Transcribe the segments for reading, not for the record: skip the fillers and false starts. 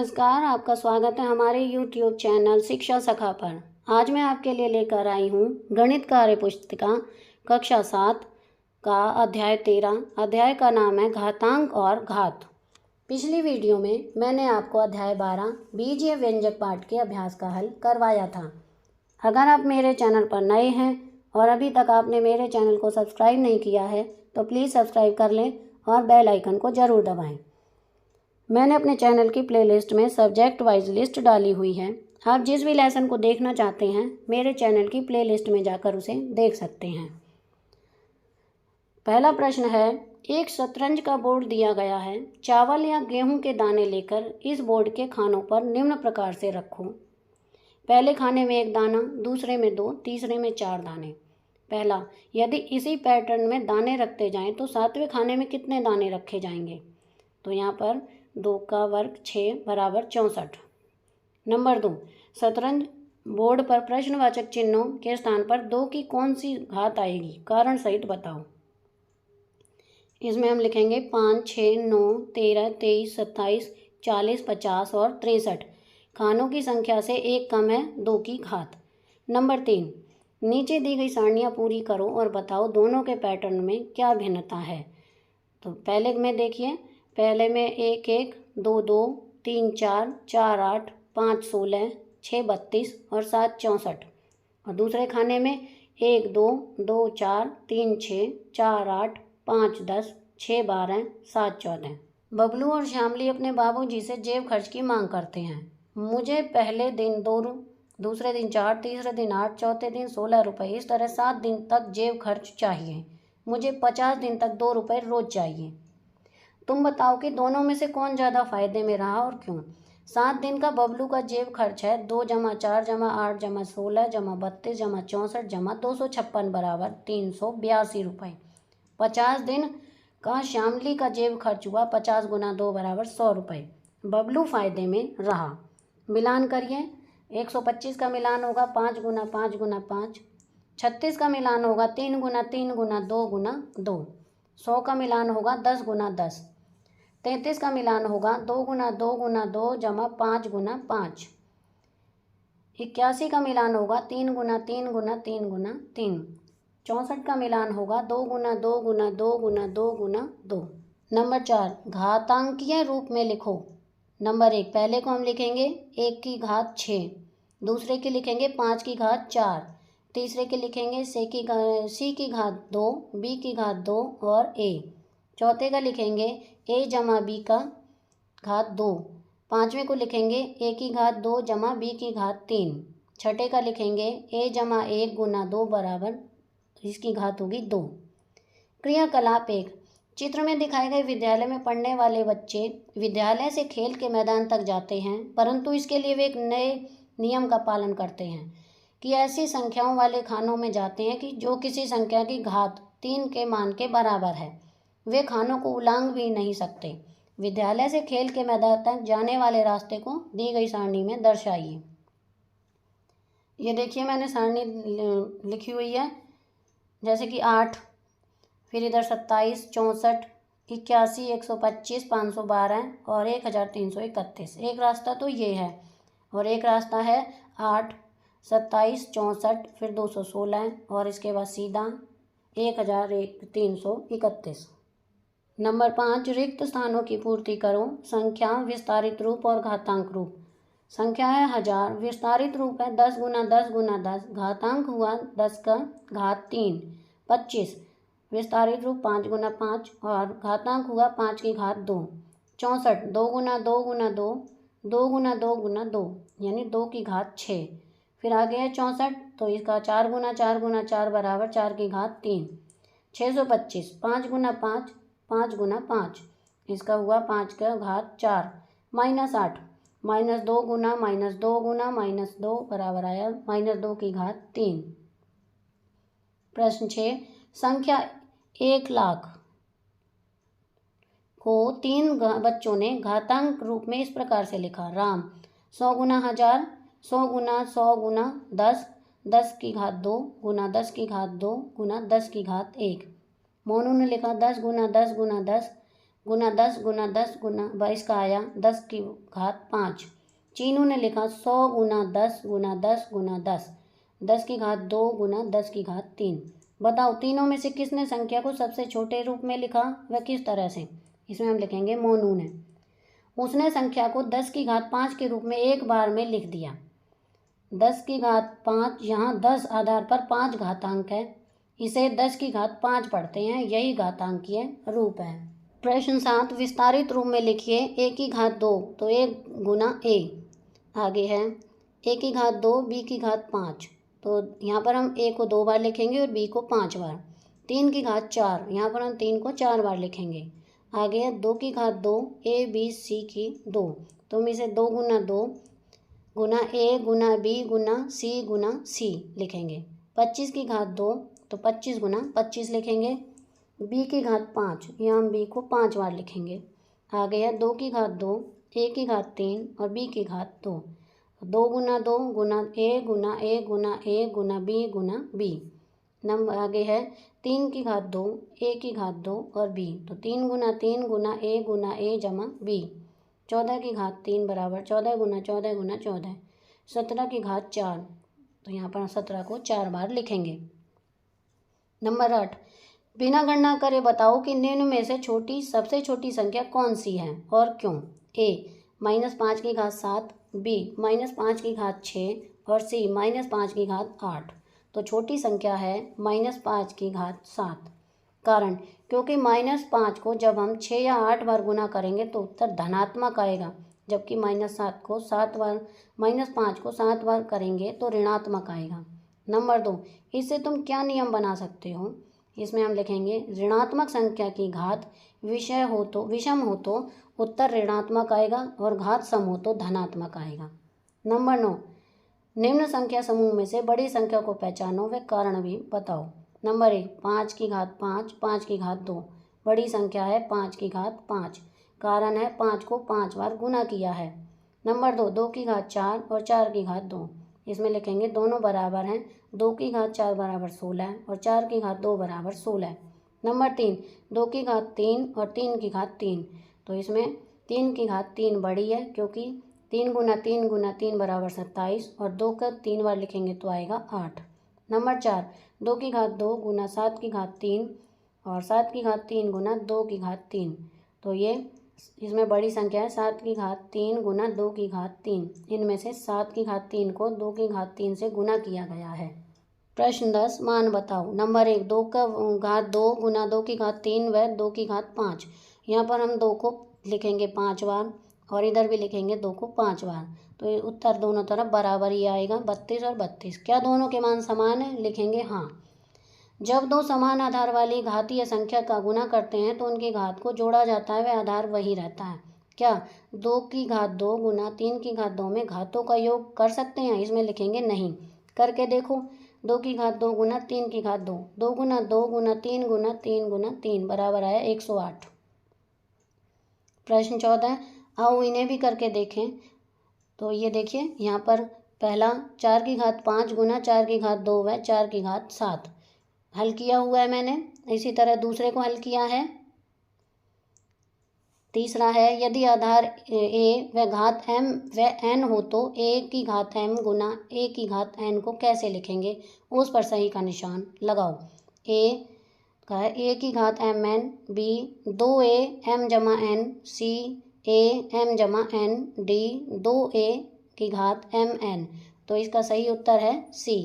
नमस्कार, आपका स्वागत है हमारे YouTube चैनल शिक्षा सखा पर। आज मैं आपके लिए लेकर आई हूँ गणित कार्य पुस्तिका कक्षा 7 का अध्याय 13। अध्याय का नाम है घातांक और घात। पिछली वीडियो में मैंने आपको अध्याय 12 बीजीय व्यंजक पाठ के अभ्यास का हल करवाया था। अगर आप मेरे चैनल पर नए हैं और अभी तक आपने मेरे चैनल को सब्सक्राइब नहीं किया है तो प्लीज़ सब्सक्राइब कर लें और बेल आइकन को ज़रूर दबाएँ। मैंने अपने चैनल की प्लेलिस्ट में सब्जेक्ट वाइज लिस्ट डाली हुई है। आप जिस भी लेसन को देखना चाहते हैं मेरे चैनल की प्लेलिस्ट में जाकर उसे देख सकते हैं। पहला प्रश्न है, एक शतरंज का बोर्ड दिया गया है। चावल या गेहूं के दाने लेकर इस बोर्ड के खानों पर निम्न प्रकार से रखो। पहले खाने में 1 दाना, दूसरे में 2, तीसरे में 4 दाने। पहला, यदि इसी पैटर्न में दाने रखते जाएं तो 7वें खाने में कितने दाने रखे जाएंगे? तो यहाँ पर 2 का वर्ग 6 बराबर 64। नंबर 2, शतरंज बोर्ड पर प्रश्नवाचक चिन्हों के स्थान पर 2 की कौन सी घात आएगी? कारण सहित बताओ। इसमें हम लिखेंगे 5, 6, 9, 13, 23, 27, 40, 50 और 63। खानों की संख्या से 1 कम है 2 की घात। नंबर 3, नीचे दी गई सारणियाँ पूरी करो और बताओ दोनों के पैटर्न में क्या भिन्नता है। तो पहले में देखिए, पहले में 1, 1, 2, 2, 3, 4, 4, 8, 5, 16, 6, 32 और 7, 64। और दूसरे खाने में 1, 2, 2, 4, 3, 6, 4, 8, 5, 10, 6, 12, 7, 14। बबलू और श्यामली अपने बाबूजी से जेब खर्च की मांग करते हैं। मुझे पहले दिन 2, दूसरे दिन 4, तीसरे दिन 8, चौथे दिन 16 रुपये, इस तरह 7 दिन तक जेब खर्च चाहिए। मुझे 50 दिन तक 2 रुपये रोज चाहिए। तुम बताओ कि दोनों में से कौन ज़्यादा फायदे में रहा और क्यों? 7 दिन का बबलू का जेब खर्च है 2 + 4 + 8 + 16 + 32 + 64 + 256 बराबर 382 रुपये। 50 दिन का श्यामली का जेब खर्च हुआ 50 × 2 बराबर 100 रुपये। बबलू फायदे में रहा। मिलान करिए। 125 का मिलान होगा 5 × 5 × 5। 36 का मिलान होगा 3 × 3 × 2 × 2। 100 का मिलान होगा 10 × 10। 33 का मिलान होगा 2 × 2 × 2 = 5 × 5। 81 का मिलान होगा 3 × 3 × 3 × 3। 64 का मिलान होगा 2 × 2 × 2 × 2 × 2। नंबर 4, घातांकीय रूप में लिखो। नंबर 1, पहले को हम लिखेंगे 1 की घात 6, दूसरे की लिखेंगे 5 की घात 4, तीसरे के लिखेंगे सी की घात 2, बी की घात 2 और ए। चौथे का लिखेंगे a + b का घात 2। पाँचवें को लिखेंगे a की घात 2 + b की घात 3। छठे का लिखेंगे a + 1 × 2 बराबर इसकी घात होगी 2। क्रियाकलाप 1, चित्र में दिखाए गए विद्यालय में पढ़ने वाले बच्चे विद्यालय से खेल के मैदान तक जाते हैं, परंतु इसके लिए वे एक नए नियम का पालन करते हैं कि ऐसी संख्याओं वाले खानों में जाते हैं कि जो किसी संख्या की घात 3 के मान के बराबर है। वे खानों को उलांघ भी नहीं सकते। विद्यालय से खेल के मैदान तक जाने वाले रास्ते को दी गई सारणी में दर्शाइए। ये देखिए, मैंने सारणी लिखी हुई है, जैसे कि 8, फिर इधर 27, 64, 81, 125, 512 और 1331। एक रास्ता तो ये है और एक रास्ता है 8, 27, 64, फिर 216 और इसके बाद सीधा 1331। नंबर 5, रिक्त स्थानों की पूर्ति करो। संख्या, विस्तारित रूप और घातांक रूप। संख्या है 1000, विस्तारित रूप है 10 × 10 × 10, घातांक हुआ 10 का घात 3। 25, विस्तारित रूप 5 × 5 और घातांक हुआ 5 की घात 2। 64, 2 × 2 × 2, 2 × 2 × 2 यानी 2 की घात 6। फिर आगे है 64, तो इसका 4 × 4 × 4 बराबर 4 की घात 3। 625, 5 × 5, 5 × 5, इसका हुआ 5 का घात 4। -8, -2 × -2 × -2 बराबर आया -2 की घात 3। प्रश्न 6, संख्या 1,00,000 को 3 बच्चों ने घातांक रूप में इस प्रकार से लिखा। राम 100 × 1000, 100 × 100 × 10, 10 की घात 2 × 10 की घात 2 × 10 की घात 1। मोनू ने लिखा 10 × 10 × 10, गुना 10 गुना 10 गुना इसका आया 10 की घात 5। चीनू ने लिखा 100 गुना 10 गुना 10 गुना 10, 10 की घात 2 गुना 10 की घात 3। बताओ तीनों में से किसने संख्या को सबसे छोटे रूप में लिखा, वह किस तरह से। इसमें हम लिखेंगे मोनू ने। उसने संख्या को 10 की घात 5 के रूप में एक बार में लिख दिया। 10 की घात 5, यहाँ 10 आधार पर 5 घातांक है, इसे 10 की घात 5 पढ़ते हैं, यही घातांकीय रूप है। प्रश्न 7 विस्तारित रूप में लिखिए a की घात 2, तो a गुना a। आगे है a की घात 2 b की घात 5, तो यहाँ पर हम a को 2 बार लिखेंगे और b को 5 बार। 3 की घात 4, यहाँ पर हम 3 को 4 बार लिखेंगे। आगे है 2 की घात 2 a b c की 2, तो हम इसे 2 गुना 2 गुना a Guna b Guna c Guna c लिखेंगे। 25 की घात 2, तो 25 गुना 25 लिखेंगे। b की घात 5, यहाँ हम b को 5 बार लिखेंगे। आगे है 2 की घात 2 a की घात 3 और b की घात 2, 2 गुना 2 गुना a Guna a Guna a Guna b Guna b। Number आगे है 3 की घात 2 a की घात 2 और b, तो 3 गुना a गुना a जमा b। 14 की घात 3 बराबर 14 गुना 14 गुना 14। 17 की घात 4, तो यहाँ पर 17 को 4 बार लिखेंगे। नंबर 8 बिना गणना करे बताओ कि निम्न में से सबसे छोटी संख्या कौन सी है और क्यों। a -5 की घात 7, b -5 की घात 6 और c -5 की घात 8। तो छोटी संख्या है -5 की घात 7। कारण क्योंकि -5 को जब हम 6 या 8 बार गुना करेंगे तो उत्तर धनात्मक आएगा, जबकि -5 को 7 बार करेंगे तो ऋणात्मक आएगा। नंबर 2 इससे तुम क्या नियम बना सकते हो। इसमें हम लिखेंगे ऋणात्मक संख्या की घात विषम हो तो उत्तर ऋणात्मक आएगा और घात सम हो तो धनात्मक आएगा। नंबर 9 निम्न संख्या समूह में से बड़ी संख्या को पहचानो व कारण भी बताओ। नंबर 1 5 की घात 5, 5 की घात 2, बड़ी संख्या है 5 की घात 5, कारण है 5 को 5 बार गुना किया है। नंबर 2 2 की घात 4 और 4 की घात 2, इसमें लिखेंगे दोनों बराबर हैं, 2 की घात 4 बराबर 16 और 4 की घात 2 बराबर 16। नंबर 3 2 की घात 3 और 3 की घात 3, तो इसमें 3 की घात 3 बड़ी है क्योंकि 3 गुना 3 गुना 3 बराबर 27 और 2 का 3 बार लिखेंगे तो आएगा 8। नंबर 4 2 की घात 2 गुना 7 की घात 3 और 7 की घात 3 गुना 2 की घात 3, तो ये इसमें बड़ी संख्या है 7 की घात 3 गुना 2 की घात 3। इनमें से 7 की घात 3 को 2 की घात 3 से गुना किया गया है। प्रश्न 10 मान बताओ। नंबर 1 2 का घात 2 गुना 2 की घात 3 व 2 की घात 5। यहाँ पर हम 2 को लिखेंगे 5 बार और इधर भी लिखेंगे 2 को 5 बार, तो उत्तर दोनों तरफ बराबर ही आएगा 32 और 32। क्या दोनों के मान समान है, लिखेंगे हाँ। जब दो समान आधार वाली घातीय संख्या का गुना करते हैं तो उनकी घात को जोड़ा जाता है, वह आधार वही रहता है। क्या 2 की घात 2 गुना 3 की घात 2 में घातों का योग कर सकते हैं, इसमें लिखेंगे नहीं। करके देखो 2 की घात 2 गुना 3 की घात 2, 2 गुना 2 गुना 3 गुना 3 गुना 3 बराबर आया 108। प्रश्न 14 आओ इन्हें भी करके देखें। तो ये देखिए यहाँ पर पहला 4 की घात 5 गुना 4 की घात 2 व 4 की घात 7 हल किया हुआ है मैंने। इसी तरह दूसरे को हल किया है। तीसरा है यदि आधार a व घात m व n हो तो a की घात m गुना a की घात n को कैसे लिखेंगे, उस पर सही का निशान लगाओ। a का है a की घात m n, b 2a m जमा n, c a m जमा n, d 2a की घात m n, तो इसका सही उत्तर है c।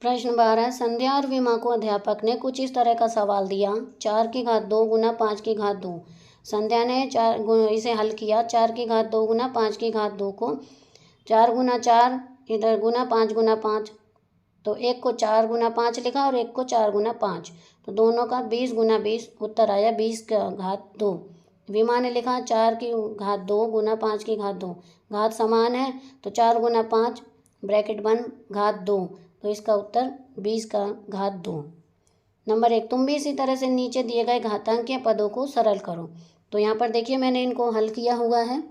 प्रश्न 12 संध्या और विमा को अध्यापक ने कुछ इस तरह का सवाल दिया। 4 की घात 2 गुना 5 की घात 2। संध्या ने इसे हल किया। 4 की घात 2 गुना 5 की घात 2 को 4 गुना 4 इधर गुना 5 गुना 5, तो एक को 4 गुना 5 लिखा और एक को 4 गुना 5, तो दोनों का 20 गुना 20 उत्तर आया 20 का घात 2। विमा ने लिखा 4 की घात 2 गुना 5 की घात 2, घात समान है तो 4 गुना 5 ब्रैकेट बंद घात 2, तो इसका उत्तर 20 का घात 2। नंबर 1 तुम भी इसी तरह से नीचे दिए गए घातांकीय पदों को सरल करो। तो यहाँ पर देखिए मैंने इनको हल किया हुआ है।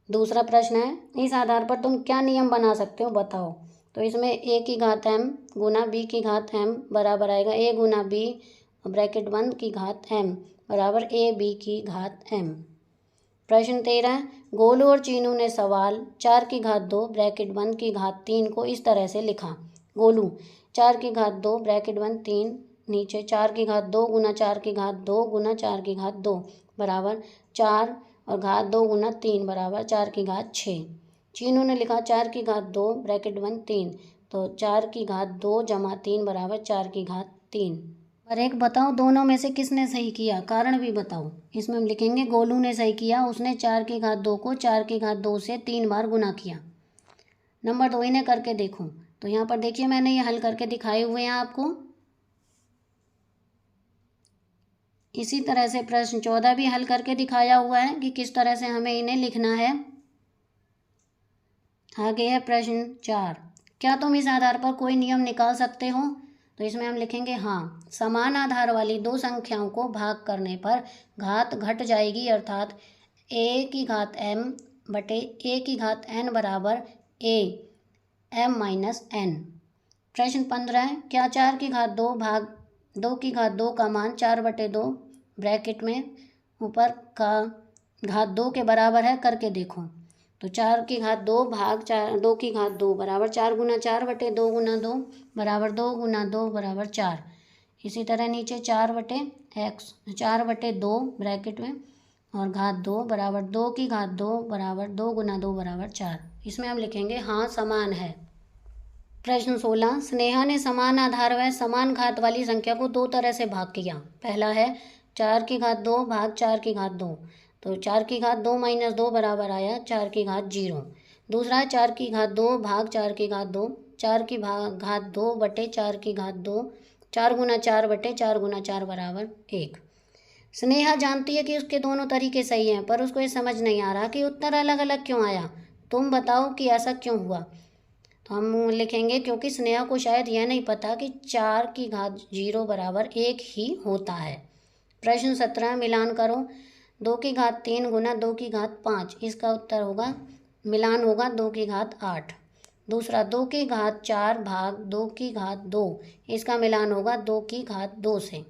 दूसरा प्रश्न है इस आधार पर तुम क्या नियम बना सकते हो बताओ। तो इसमें a की घात m गुना b की घात m बराबर आएगा a गुना b ब्रैकेट बंद की घात m बराबर ab की घात m। प्रश्न 13, गोलू और चीनू ने सवाल 4 की घात 2 ब्रैकेट बंद की घात 3 को इस तरह से लिखा। गोलू 4 की घात 2 ब्रैकेट बंद 3 नीचे 4 की घात 2 गुना 4 की घात 2 गुना 4 की घात 2 बराबर 4 और घात 2 गुना 3 बराबर 4 की घात 6। चीनू ने लिखा 4 की घात 2 ब्रैकेट बंद 3, तो 4 की घात 2 जमा 3 बराबर 4 की घात 3। और एक बताओ दोनों में से किसने सही किया, कारण भी बताओ। इसमें हम लिखेंगे गोलू ने सही किया, उसने 4 की घात 2 को 4 की घात 2 से 3 बार गुना किया। नंबर 2 इन्हें करके देखो, तो यहाँ पर देखिए मैंने ये हल करके दिखाए हुए हैं आपको। इसी तरह से प्रश्न 14 भी हल करके दिखाया हुआ है कि किस तरह से हमें इन्हें लिखना है। आगे है प्रश्न 4, क्या तुम इस आधार पर कोई नियम निकाल सकते हो? तो इसमें हम लिखेंगे हाँ, समान आधार वाली दो संख्याओं को भाग करने पर घात घट जाएगी, अर्थात a की घात m बटे a की घात n बराबर a m माइनस n। प्रश्न 15, क्या 4 की घात 2 भाग 2 की घात 2 का मान 4 बटे 2 ब्रैकेट में ऊपर का घात 2 के बराबर है, करके देखो। तो 4 की घात 2 भाग 2 की घात 2 बराबर 4 गुना 4 बटे 2 गुना 2 बराबर 2 गुना 2 बराबर 4। इसी तरह नीचे 4 बटे 2 ब्रैकेट में और घात 2 बराबर 2 की घात 2 बराबर 2 गुना 2 बराबर 4। इसमें हम लिखेंगे हाँ समान है। प्रश्न 16, स्नेहा ने समान आधार व समान घात वाली संख्या को दो तरह से भाग किया। पहला है 4 की घात 2 भाग 4 की घात 2, तो 4 की घात 2 माइनस 2 बराबर आया 4 की घात 0। दूसरा है 4 की घात 2 भाग 4 की घात 2, 4 की घात 2 बटे 4 की घात 2, 4 गुना 4 बटे 4 गुना 4 बराबर 1। स्नेहा जानती है कि उसके दोनों तरीके सही हैं, पर उसको ये समझ नहीं आ रहा कि उत्तर अलग अलग क्यों आया। तुम बताओ कि ऐसा क्यों हुआ। तो हम लिखेंगे क्योंकि स्नेहा को शायद यह नहीं पता कि 4 की घात 0 बराबर 1 ही होता है। प्रश्न 17, मिलान करो 2 की घात 3 गुना 2 की घात 5, इसका उत्तर होगा मिलान होगा 2 की घात 8। दूसरा 2 की घात 4 भाग 2 की घात 2, इसका मिलान होगा 2 की घात 2 से।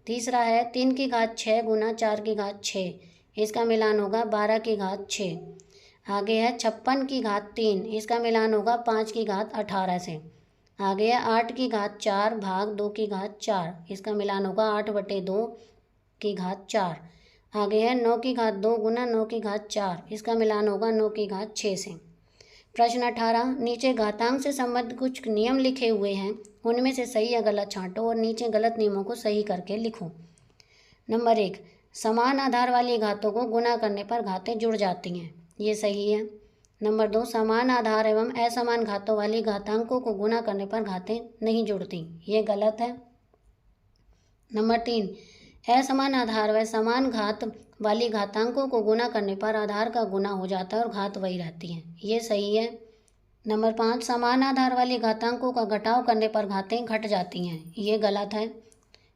तीसरा है 3 की घात 6 गुना 4 की घात 6, इसका मिलान होगा 12 की घात 6। आगे है 56 की घात 3, इसका मिलान होगा 5 की घात 18 से। आगे है 8 की घात 4 भाग 2 की घात 4, इसका मिलान होगा 8 बटे 2 की घात 4। आगे है 9 की घात 2 गुना 9 की घात 4, इसका मिलान होगा 9 की घात 6 से। प्रश्न 18, नीचे घातांक से संबंधित कुछ नियम लिखे हुए हैं, उनमें से सही या गलत छांटो और नीचे गलत नियमों को सही करके लिखो। नंबर 1, समान आधार वाली घातों को गुना करने पर घातें जुड़ जाती हैं, ये सही है। नंबर 2, समान आधार एवं असमान घातों वाली घातांकों को गुना करने पर घातें नहीं जुड़ती, ये गलत है। नंबर 3, असमान आधार व समान घात वाली घातांकों को गुना करने पर आधार का गुना हो जाता है और घात वही रहती है, ये सही है। नंबर 5, समान आधार वाली घातांकों का घटाव करने पर घातें घट जाती हैं, ये गलत है।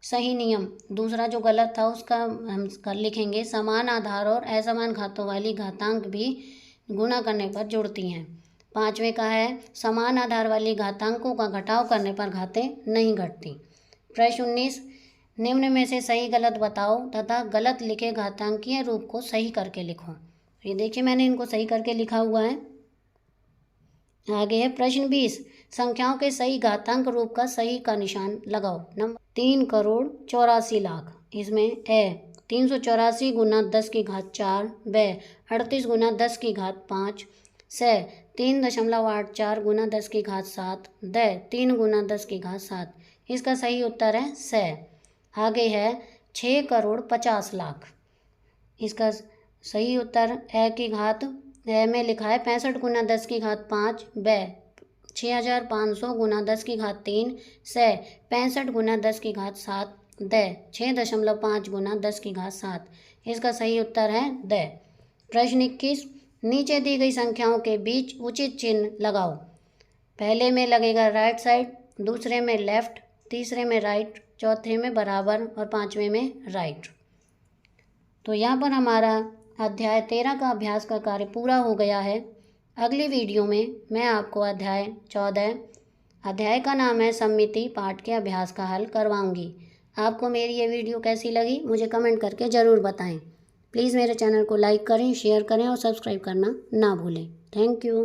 सही नियम दूसरा जो गलत था उसका हम लिखेंगे समान आधार और असमान घातों वाली घातांक भी गुणा करने पर जुड़ती हैं। 5वें का है समान आधार वाली घातांकों का घटाव करने पर घातें नहीं घटती। प्रश्न 19, निम्न में से सही गलत बताओ तथा गलत लिखे घातांकीय रूप को सही करके लिखो। ये देखिए मैंने इनको सही करके लिखा हुआ है। आगे है प्रश्न 20, संख्याओं के सही घातांक रूप का सही का निशान लगाओ। नंबर 3,84,00,000, इसमें ए 384 गुना 10 की घात 4, ब 38 गुना 10 की घात 5, स 3.84 गुना 10 की घात 7, द 3 गुना 10 की घात 7, इसका सही उत्तर है स। आगे है 6,50,00,000, इसका सही उत्तर ए की घात ए में लिखा है 65 गुना 10 की घात 5, ब 6,500 गुना 10 की घात 3, स 65 गुना 10 की घात 7, द 6.5 गुना 10 की घात 7, इसका सही उत्तर है द। प्रश्न 21, नीचे दी गई संख्याओं के बीच उचित चिन्ह लगाओ। पहले में लगेगा राइट साइड, दूसरे में लेफ्ट, तीसरे में राइट, चौथे में बराबर और 5वें में राइट। तो यहाँ पर हमारा अध्याय 13 का अभ्यास का कार्य पूरा हो गया है। अगली वीडियो में मैं आपको अध्याय 14, अध्याय का नाम है सम्मिति, पाठ के अभ्यास का हल करवाऊंगी। आपको मेरी ये वीडियो कैसी लगी मुझे कमेंट करके ज़रूर बताएं। प्लीज़ मेरे चैनल को लाइक करें, शेयर करें और सब्सक्राइब करना ना भूलें। Thank you.